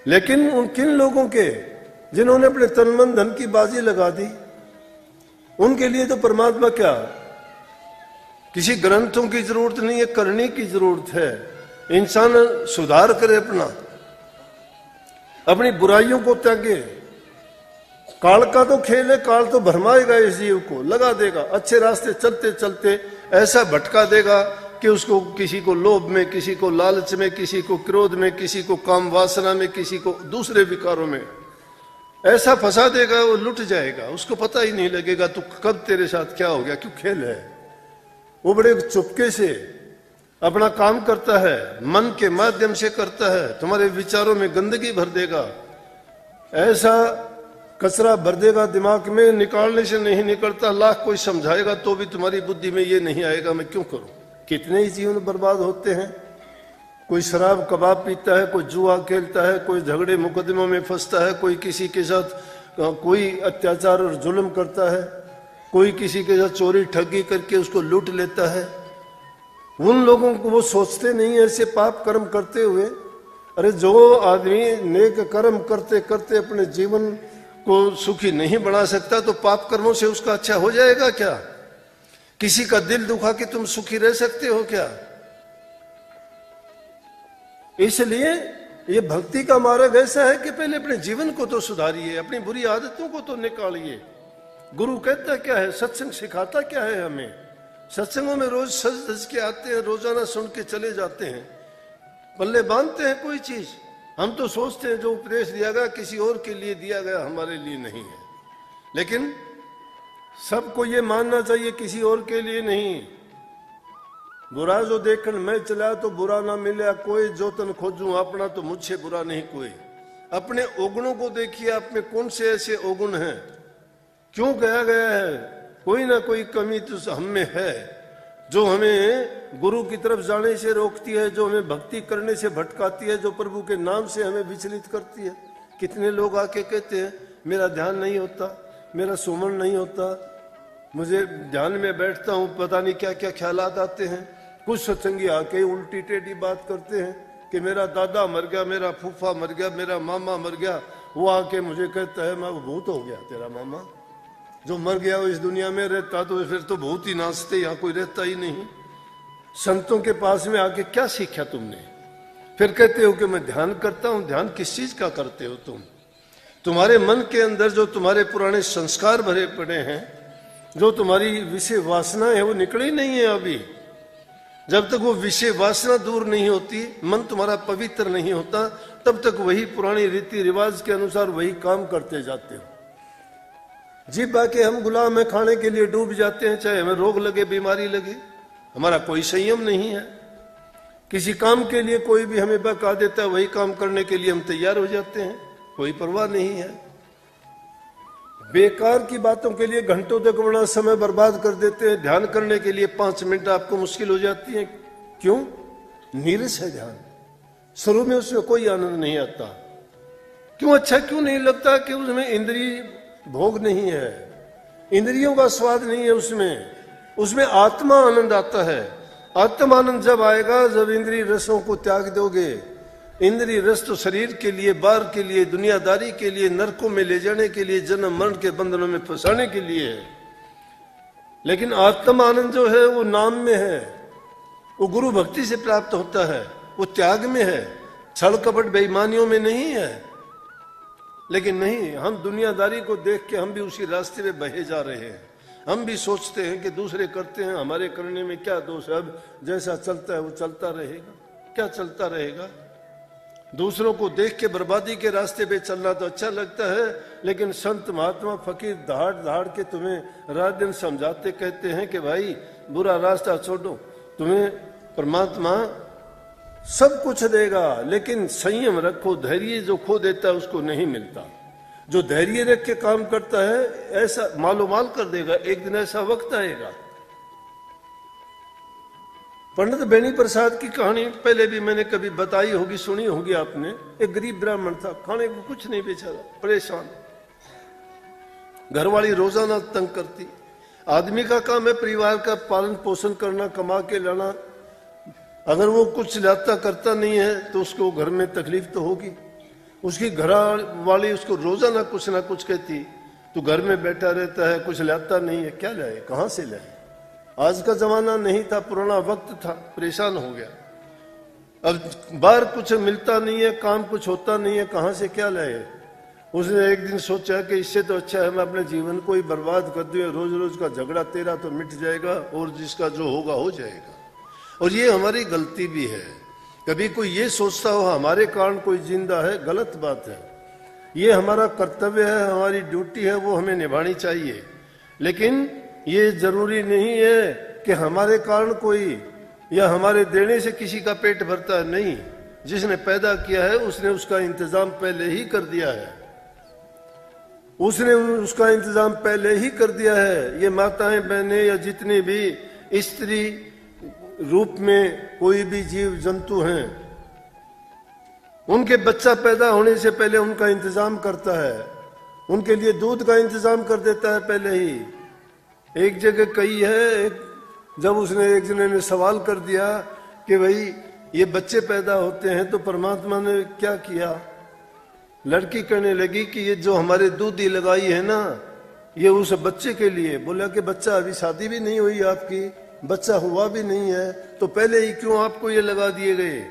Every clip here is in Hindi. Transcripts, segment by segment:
लेकिन उन किन लोगों के जिन्होंने अपने तन मन धन की बाजी लगा दी, उनके लिए तो परमात्मा क्या, किसी ग्रंथों की जरूरत नहीं है, करने की जरूरत है। इंसान सुधार करे, अपनी बुराइयों को त्यागे। काल का तो खेल है, काल तो भरमाएगा इस जीव को, लगा देगा अच्छे रास्ते चलते चलते, ऐसा भटका देगा कि उसको किसी को लोभ में, किसी को लालच में, किसी को क्रोध में, किसी को काम वासना में, किसी को दूसरे विकारों में ऐसा फंसा देगा, वो लुट जाएगा, उसको पता ही नहीं लगेगा तो कब तेरे साथ क्या हो गया, क्यों खेल है। वो बड़े चुपके से अपना काम करता है, मन के माध्यम से करता है, तुम्हारे विचारों में गंदगी भर देगा, ऐसा कचरा भर देगा दिमाग में, निकालने से नहीं निकलता। लाख कोई समझाएगा तो भी तुम्हारी बुद्धि में ये नहीं आएगा मैं क्यों करूं। कितने ही जीवन बर्बाद होते हैं। कोई शराब कबाब पीता है, कोई जुआ खेलता है, कोई झगड़े मुकदमों में फंसता है, कोई किसी के साथ कोई अत्याचार और जुल्म करता है, कोई किसी के साथ चोरी ठगी करके उसको लूट लेता है। उन लोगों को वो सोचते नहीं है ऐसे पाप कर्म करते हुए। अरे जो आदमी नेक कर्म करते करते अपने जीवन को सुखी नहीं बना सकता तो पाप कर्मों से उसका अच्छा हो जाएगा क्या? किसी का दिल दुखा के तुम सुखी रह सकते हो क्या? इसलिए ये भक्ति का मार्ग ऐसा है कि पहले अपने जीवन को तो सुधारिए, अपनी बुरी आदतों को तो निकालिए। गुरु कहता क्या है, सत्संग सिखाता क्या है हमें। सत्संगों में रोज सज धज के आते हैं, रोजाना सुन के चले जाते हैं, पल्ले बांधते हैं कोई चीज। हम तो सोचते हैं जो उपदेश दिया गया किसी और के लिए दिया गया, हमारे लिए नहीं है। लेकिन सबको ये मानना चाहिए किसी और के लिए नहीं। बुरा जो देखन मैं चला तो बुरा ना मिले कोई, जो तन खोजूं अपना तो मुझसे बुरा नहीं कोई। अपने अवगुणों को देखिए, आप में कौन से ऐसे अवगुण हैं, क्यों कहा गया है कोई ना कोई कमी तो हम में है जो हमें गुरु की तरफ जाने से रोकती है, जो हमें भक्ति करने से भटकाती है, जो प्रभु के नाम से हमें विचलित करती है। कितने लोग आके कहते हैं मेरा ध्यान नहीं होता, मेरा सुमन नहीं होता, मुझे ध्यान में बैठता हूं पता नहीं क्या क्या ख्यालात आते हैं। कुछ सत्संगी आके उल्टी टेढ़ी बात करते हैं कि मेरा दादा मर गया, मेरा फूफा मर गया, मेरा मामा मर गया। वो आके मुझे कहता है मैं भूत हो गया तेरा मामा, जो मर गया वो इस दुनिया में रहता तो फिर तो भूत ही नाचते, यहाँ कोई रहता ही नहीं। संतों के पास में आके क्या सीखा तुमने? फिर कहते हो कि मैं ध्यान करता हूं। ध्यान किस चीज का करते हो तुम? तुम्हारे मन के अंदर जो तुम्हारे पुराने संस्कार भरे पड़े हैं, जो तुम्हारी विषय वासना है वो निकली नहीं है अभी। जब तक वो विषय वासना दूर नहीं होती, मन तुम्हारा पवित्र नहीं होता, तब तक वही पुरानी रीति रिवाज के अनुसार वही काम करते जाते हो। जी बाकी हम गुलाम है, खाने के लिए डूब जाते हैं, चाहे हमें रोग लगे बीमारी लगे, हमारा कोई संयम नहीं है। किसी काम के लिए कोई भी हमें बका देता है, वही काम करने के लिए हम तैयार हो जाते हैं, कोई परवाह नहीं है। बेकार की बातों के लिए घंटों तक अपना समय बर्बाद कर देते हैं। ध्यान करने के लिए 5 मिनट आपको मुश्किल हो जाती है। क्यों? नीरस है ध्यान, शुरू में उसमें कोई आनंद नहीं आता। क्यों अच्छा क्यों नहीं लगता? कि उसमें इंद्रिय भोग नहीं है, इंद्रियों का स्वाद नहीं है उसमें आत्मा आनंद आता है। आत्मा आनंद जब आएगा जब इंद्रिय रसों को त्याग दोगे। इंद्रिय रस तो शरीर के लिए, बार के लिए, दुनियादारी के लिए, नरकों में ले जाने के लिए, जन्म मरण के बंधनों में फंसाने के लिए है। लेकिन आत्मा आनंद जो है वो नाम में है, वो गुरु भक्ति से प्राप्त होता है, वो त्याग में है, छल कपट बेईमानियों में नहीं है। लेकिन नहीं, हम दुनियादारी को देख के हम भी उसी रास्ते में बहे जा रहे हैं। हम भी सोचते हैं कि दूसरे करते हैं, हमारे करने में क्या दोष है, अब जैसा चलता है वो चलता रहेगा। क्या चलता रहेगा? दूसरों को देख के बर्बादी के रास्ते पे चलना तो अच्छा लगता है, लेकिन संत महात्मा फकीर दहाड़ दहाड़ के तुम्हें रात दिन समझाते कहते हैं कि भाई बुरा रास्ता छोड़ो, तुम्हें परमात्मा सब कुछ देगा, लेकिन संयम रखो। धैर्य जो खो देता है उसको नहीं मिलता। जो धैर्य रख के काम करता है ऐसा मालो माल कर देगा। एक दिन ऐसा वक्त आएगा। पंडित बेनी प्रसाद की कहानी पहले भी मैंने कभी बताई होगी, सुनी होगी आपने। एक गरीब ब्राह्मण था, खाने को कुछ नहीं, बेचारा परेशान, घरवाली रोजाना तंग करती। आदमी का काम है परिवार का पालन पोषण करना, कमा के लाना। अगर वो कुछ लाता करता नहीं है तो उसको घर में तकलीफ तो होगी। उसकी घर वाली उसको रोजाना कुछ ना कुछ कहती, तू घर में बैठा रहता है, कुछ लाता नहीं है, क्या लाए, कहां से लाए। आज का जमाना नहीं था, पुराना वक्त था, परेशान हो गया। अब बाहर कुछ मिलता नहीं है, काम कुछ होता नहीं है, कहां से क्या लाए। उसने एक दिन सोचा कि इससे तो अच्छा है मैं अपने जीवन को ही बर्बाद कर दूं, रोज रोज का झगड़ा तेरा तो मिट जाएगा और जिसका जो होगा हो जाएगा। और ये हमारी गलती भी है। कभी कोई ये सोचता हो हमारे कारण कोई जिंदा है, गलत बात है। ये हमारा कर्तव्य है, हमारी ड्यूटी है, वो हमें निभानी चाहिए। लेकिन ये जरूरी नहीं है कि हमारे कारण कोई या हमारे देने से किसी का पेट भरता है, नहीं। जिसने पैदा किया है उसने उसका इंतजाम पहले ही कर दिया है, उसने उसका इंतजाम पहले ही कर दिया है। ये माताएं बहनें या जितनी भी स्त्री रूप में कोई भी जीव जंतु हैं, उनके बच्चा पैदा होने से पहले उनका इंतजाम करता है, उनके लिए दूध का इंतजाम कर देता है पहले ही। एक जगह कही है, जब उसने एक जने ने सवाल कर दिया कि भाई ये बच्चे पैदा होते हैं तो परमात्मा ने क्या किया। लड़की कहने लगी कि ये जो हमारे दूधी लगाई है ना, ये उस बच्चे के लिए। बोला कि बच्चा अभी शादी भी नहीं हुई आपकी, बच्चा हुआ भी नहीं है, तो पहले ही क्यों आपको ये लगा दिए गए।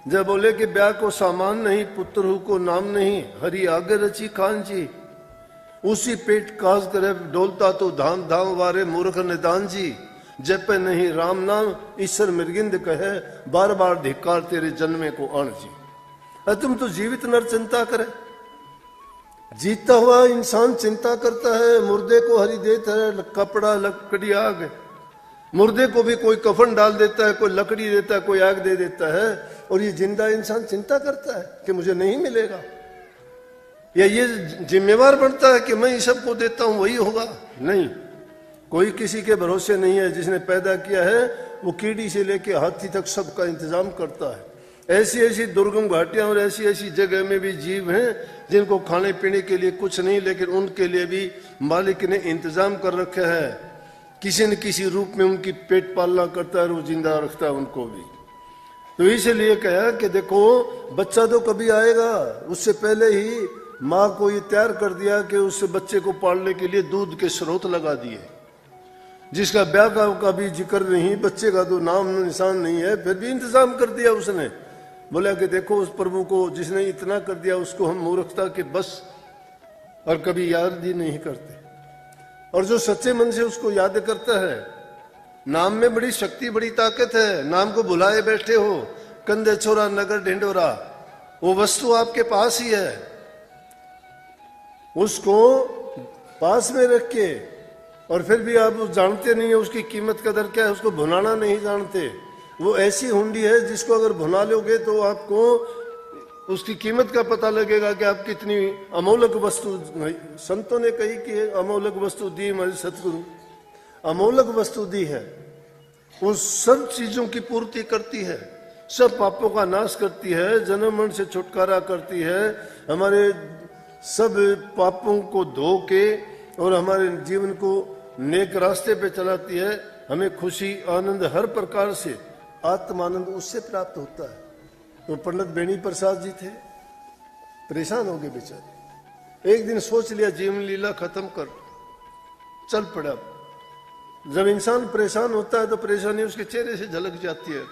जब बोले कि ब्याह को सामान नहीं, पुत्र हु को नाम नहीं, हरी आगे रची खान जी, उसी पेट काज करे डोलता तो धाम धाम वारे मूर्ख निदान जी, जब पे नहीं राम नाम ईश्वर मृगिंद कहे, बार बार धिक्कार तेरे जन्मे को अण जी। तुम तो जीवित नर चिंता करे, जीता हुआ इंसान चिंता करता है, मुर्दे को हरी देता है कपड़ा लकड़ी आग, मुर्दे को भी कोई कफन डाल देता है, कोई लकड़ी देता है, कोई आग दे देता है, और ये जिंदा इंसान चिंता करता है कि मुझे नहीं मिलेगा, या ये जिम्मेवार बनता है कि मैं इस सबको देता हूं वही होगा। नहीं, कोई किसी के भरोसे नहीं है। जिसने पैदा किया है वो कीड़ी से लेके हाथी तक सबका इंतजाम करता है। ऐसी ऐसी दुर्गम घाटियां और ऐसी ऐसी जगह में भी जीव हैं जिनको खाने पीने के लिए कुछ नहीं, लेकिन उनके लिए भी मालिक ने इंतजाम कर रखा है। किसी न किसी रूप में उनकी पेट पालना करता है और वो जिंदा रखता है उनको भी। तो इसलिए कहा कि देखो बच्चा तो कभी आएगा, उससे पहले ही माँ को ये तैयार कर दिया कि उस बच्चे को पालने के लिए दूध के स्रोत लगा दिए। जिसका ब्याह का भी जिक्र नहीं, बच्चे का तो नाम निशान नहीं है, फिर भी इंतजाम कर दिया उसने। बोला कि देखो उस प्रभु को जिसने इतना कर दिया उसको हम मूर्खता के बस और कभी याद ही नहीं करते। और जो सच्चे मन से उसको याद करता है, नाम में बड़ी शक्ति बड़ी ताकत है। नाम को भुलाए बैठे हो, कंधे छोरा नगर ढिंडोरा, वो वस्तु आपके पास ही है, उसको पास में रख के, और फिर भी आप जानते नहीं है उसकी कीमत कदर क्या है, उसको भुनाना नहीं जानते। वो ऐसी हुंडी है जिसको अगर भुना लोगे तो आपको उसकी कीमत का पता लगेगा कि आप कितनी अमोलक वस्तु। संतों ने कही कि अमोलक वस्तु दी हमारे सतगुरु, अमोलक वस्तु दी है, वो सब चीजों की पूर्ति करती है, सब पापों का नाश करती है, जन्म मरण से छुटकारा करती है, हमारे सब पापों को धो के और हमारे जीवन को नेक रास्ते पे चलाती है। हमें खुशी आनंद हर प्रकार से आत्मानंद उससे प्राप्त होता है। तो पंडित बेनी प्रसाद जी थे, परेशान हो गए बेचारे। एक दिन सोच लिया जीवन लीला खत्म कर, चल पड़ा। जब इंसान परेशान होता है तो परेशानी उसके चेहरे से झलक जाती है,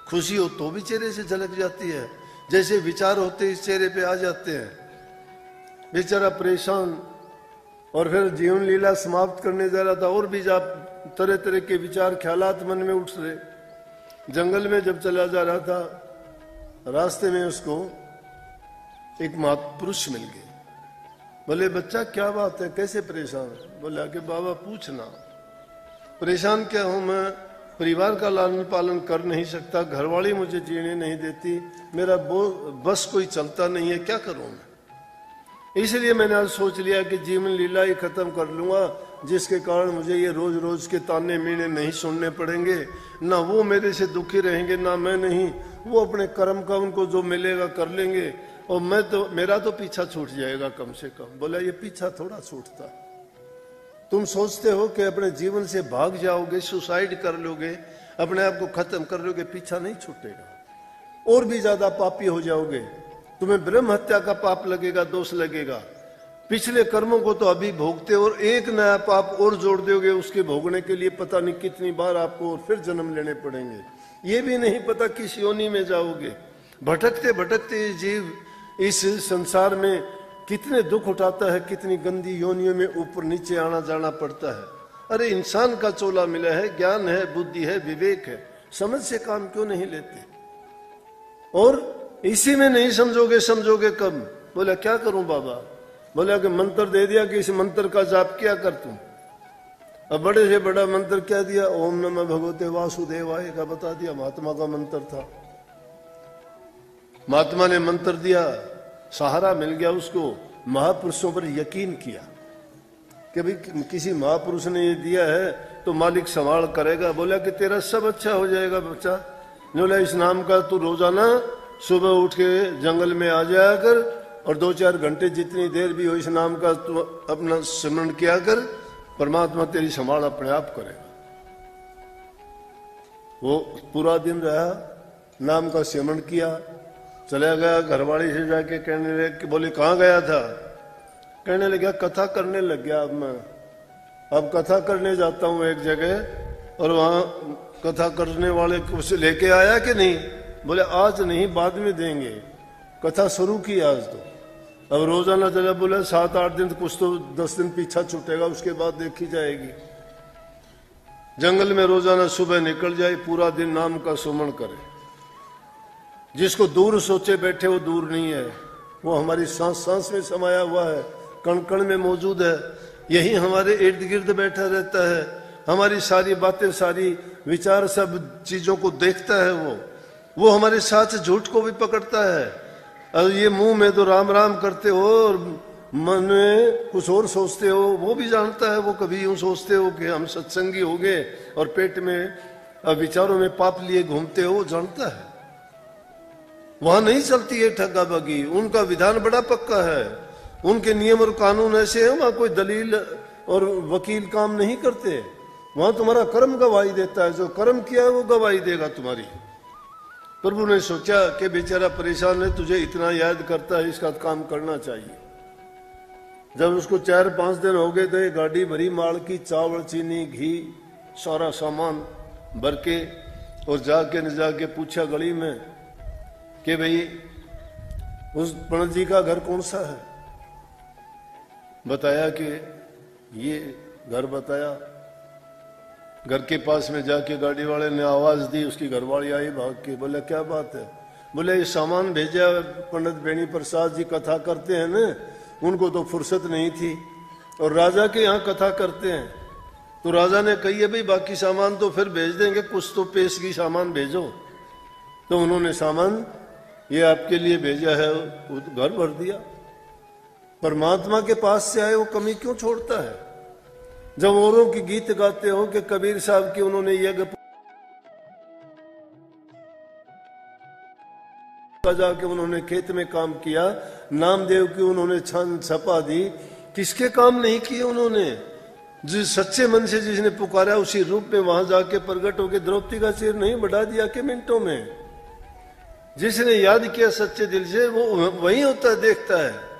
खुशी हो तो भी चेहरे से झलक जाती है, जैसे विचार होते इस चेहरे पे आ जाते हैं। बेचारा परेशान, और फिर जीवन लीला समाप्त करने जा रहा था, और भी जा तरह तरह के विचार ख्यालात मन में उठ रहे। जंगल में जब चला जा रहा था, रास्ते में उसको एक महापुरुष मिल गए। बोले बच्चा क्या बात है, कैसे परेशान है? बोला कि बाबा पूछना, परेशान क्या हूं मैं, परिवार का लालन पालन कर नहीं सकता, घरवाली मुझे जीने नहीं देती, मेरा बस कोई चलता नहीं है, क्या करूं मैं? इसलिए मैंने आज सोच लिया कि जीवन लीला ही खत्म कर लूंगा, जिसके कारण मुझे ये रोज रोज के ताने मीने नहीं सुनने पड़ेंगे, ना वो मेरे से दुखी रहेंगे ना मैं नहीं, वो अपने कर्म का उनको जो मिलेगा कर लेंगे, और मैं तो मेरा तो पीछा छूट जाएगा कम से कम। बोला ये पीछा थोड़ा छूटता, तुम सोचते हो कि अपने जीवन से भाग जाओगे, सुसाइड कर लोगे, अपने आप को खत्म कर लोगे, पीछा नहीं छूटेगा, और भी ज्यादा पापी हो जाओगे। तुम्हें ब्रह्म हत्या का पाप लगेगा, दोष लगेगा। पिछले कर्मों को तो अभी भोगते हो और एक नया पाप और जोड़ दोगे, उसके भोगने के लिए पता नहीं कितनी बार आपको और फिर जन्म लेने पड़ेंगे। ये भी नहीं पता किस योनि में जाओगे। भटकते भटकते ये जीव इस संसार में कितने दुख उठाता है, कितनी गंदी योनियों में ऊपर नीचे आना जाना पड़ता है। अरे इंसान का चोला मिला है, ज्ञान है, बुद्धि है, विवेक है, समझ से काम क्यों नहीं लेते? और इसी में नहीं समझोगे कब? बोला क्या करूं बाबा? बोला कि मंत्र दे दिया कि इस मंत्र का जाप क्या कर तुम। अब बड़े से बड़ा मंत्र क्या दिया? ओम नमः भगवते वासुदेवाय का बता दिया, महात्मा का मंत्र था। महात्मा ने मंत्र दिया, सहारा मिल गया उसको, महापुरुषों पर यकीन किया कि भाई किसी महापुरुष ने ये दिया है तो मालिक संभाल करेगा। बोला कि तेरा सब अच्छा हो जाएगा बच्चा। बोला इस नाम का तू रोजाना सुबह उठ के जंगल में आ जाया कर और 2-4 घंटे जितनी देर भी हो इस नाम का तू अपना स्मरण किया कर, परमात्मा तेरी संभाल अपने आप करेगा। वो पूरा दिन रहा, नाम का स्मरण किया, चला गया। घरवाली से जाके कहने लगे कि बोले कहाँ गया था? कहने लगा कथा करने लग गया। अब कथा करने जाता हूँ एक जगह और वहां कथा करने वाले कुछ लेके आया कि नहीं? बोले आज नहीं, बाद में देंगे। कथा शुरू की आज तो। अब रोजाना चला, बोले 7-8 दिन कुछ तो 10 दिन पीछा छूटेगा, उसके बाद देखी जाएगी। जंगल में रोजाना सुबह निकल जाए, पूरा दिन नाम का सुमन करे। जिसको दूर सोचे बैठे वो दूर नहीं है, वो हमारी सांस सांस में समाया हुआ है, कण कण में मौजूद है। यही हमारे इर्द गिर्द बैठा रहता है, हमारी सारी बातें, सारी विचार, सब चीजों को देखता है। वो हमारे साथ झूठ को भी पकड़ता है। और ये मुंह में तो राम राम करते हो और मन में कुछ और सोचते हो, वो भी जानता है। वो कभी यूं सोचते हो कि हम सत्संगी हो गए और पेट में विचारों में पाप लिए घूमते हो, वो जानता है। वहां नहीं चलती है ठगाबगी, उनका विधान बड़ा पक्का है, उनके नियम और कानून ऐसे हैं। वहां कोई दलील और वकील काम नहीं करते। वहां तुम्हारा कर्म गवाही देता है, जो कर्म किया है वो गवाही देगा तुम्हारी। प्रभु ने सोचा कि बेचारा परेशान है, तुझे इतना याद करता है, इसका काम करना चाहिए। जब उसको 4-5 दिन हो गए थे, गाड़ी भरी माल की, चावल, चीनी, घी, सारा सामान भर के, और जाके न जाके पूछा गली में कि भाई उस पंडित जी का घर कौन सा है? बताया कि ये घर बताया। घर के पास में जाके गाड़ी वाले ने आवाज दी, उसकी घरवाली आई भाग के। बोले क्या बात है? बोले ये सामान भेजा पंडित बेनी प्रसाद जी कथा करते हैं ना, उनको तो फुर्सत नहीं थी और राजा के यहाँ कथा करते हैं। तो राजा ने कही है भाई बाकी सामान तो फिर भेज देंगे, कुछ तो पेशगी सामान भेजो। तो उन्होंने सामान ये आपके लिए भेजा है, घर भर दिया। परमात्मा के पास से आए वो कमी क्यों छोड़ता है? जब औरों की गीत गाते हो कि कबीर साहब की उन्होंने यज्ञ जाके उन्होंने खेत में काम किया, नामदेव की उन्होंने छान छपा दी, किसके काम नहीं किए उन्होंने? जिस सच्चे मन से जिसने पुकारा उसी रूप में वहां जाके प्रकट होकर द्रौपदी का सिर नहीं बढ़ा दिया कि मिनटों में? जिसने याद किया सच्चे दिल से वो वही होता है, देखता है।